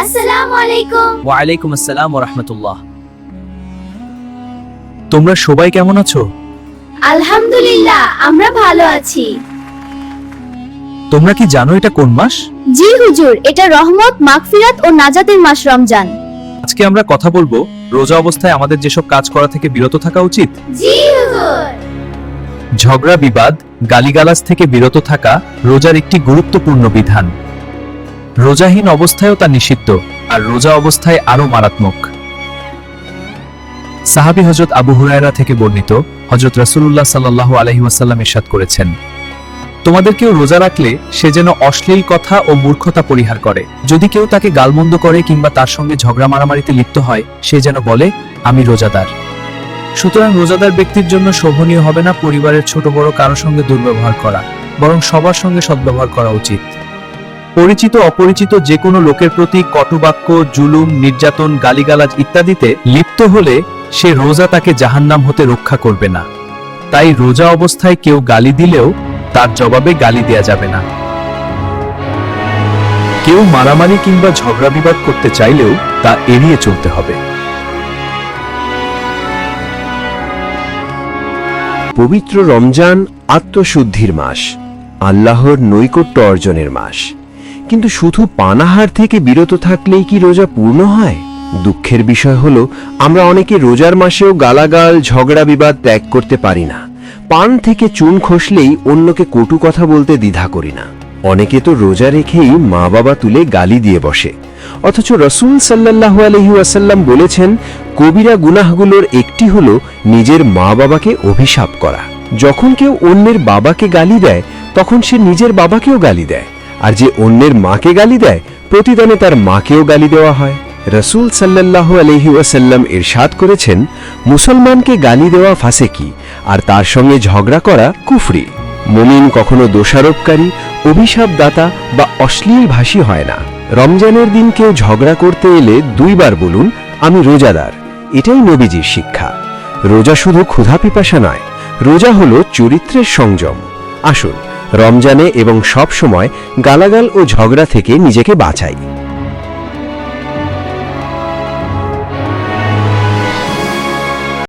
আসসালামু আলাইকুম। ওয়ালাইকুম আসসালাম ওয়া রাহমাতুল্লাহ। তোমরা সবাই কেমন আছো? আলহামদুলিল্লাহ, আমরা ভালো আছি। তোমরা কি জানো এটা কোন মাস? জি হুজুর, এটা রহমত, মাগফিরাত ও নাজাতের মাস রমজান। আজকে আমরা কথা বলবো রোজা অবস্থায় আমাদের যেসব কাজ করা থেকে বিরত থাকা উচিত। জি হুজুর। ঝগড়া বিবাদ, গালিগালাজ থেকে বিরত থাকা রোজার একটি গুরুত্বপূর্ণ বিধান। রোজাহীন অবস্থায়ও তা নিষিদ্ধ, আর রোজা অবস্থায় আরো মারাত্মক। সাহাবী হযরত আবু হুরায়রা থেকে বর্ণিত, হযরত রাসূলুল্লাহ সাল্লাল্লাহু আলাইহি ওয়াসাল্লাম ইরশাদ করেছেন, তোমাদের কেউ রোজা রাখলে সে যেন অশ্লীল কথা ও মূর্খতা পরিহার করে। যদি কেউ তাকে গালমন্দ করে কিংবা তার সঙ্গে ঝগড়া মারামারিতে লিপ্ত হয়, সে যেন বলে, আমি রোজাদার। সুতরাং রোজাদার ব্যক্তির জন্য শোভনীয় হবে না পরিবারের ছোট বড় কারো সঙ্গে দুর্ব্যবহার করা, বরং সবার সঙ্গে সদ্ব্যবহার করা উচিত। পরিচিত অপরিচিত যে কোনো লোকের প্রতি কটুবাক্য, জুলুম, নির্যাতন, গালিগালাজ ইত্যাদিতে লিপ্ত হলে সে রোজা তাকে জাহান্নাম হতে রক্ষা করবে না। তাই রোজা অবস্থায় কেউ গালি দিলেও তার জবাবে গালি দেয়া যাবে না। কেউ মারামারি কিংবা ঝগড়া বিবাদ করতে চাইলেও তা এড়িয়ে চলতে হবে। পবিত্র রমজান আত্মশুদ্ধির মাস, আল্লাহর নৈকট্য অর্জনের মাস। কিন্তু শুধু পানাহার থেকে বিরত থাকলেই কি রোজা পূর্ণ হয়? দুঃখের বিষয় হলো আমরা অনেকে রোজার মাসেও গালাগাল, ঝগড়া বিবাদ ত্যাগ করতে পারি না। পান থেকে চুন খসলেই অন্যকে কটু কথা বলতে দ্বিধা করি না। অনেকে তো রোজা রেখেই মা বাবা তুলে গালি দিয়ে বসে, অথচ রাসূল সাল্লাল্লাহু আলাইহি ওয়াসাল্লাম বলেছেন, কবিরা গুনাহগুলোর একটি হলো নিজের মা বাবাকে অভিশাপ করা। যখন কেউ অন্যের বাবাকে গালি দেয়, তখন সে নিজের বাবাকেও গালি দেয়, আর যে অন্যের মাকে গালি দেয়, প্রতিদানে তার মাকেও গালি দেওয়া হয়। রাসূল সাল্লাল্লাহু আলাইহি ওয়াসাল্লাম ইরশাদ করেছেন, মুসলমানকে গালি দেওয়া ফাসেকি, আর তার সঙ্গে ঝগড়া করা কুফরি। মুমিন কখনো দোষারোপকারী, অভিশাপদাতা বা অশ্লীল ভাষী হয় না। রমজানের দিন কেউ ঝগড়া করতে এলে দুইবার বলুন, আমি রোজাদার। এটাই নবীজির শিক্ষা। রোজা শুধু ক্ষুধা পিপাসা নয়, রোজা হলো চরিত্রের সংযম। আসুন রমজানে এবং সব সময় গালাগাল ও ঝগড়া থেকে নিজেকে বাঁচাই।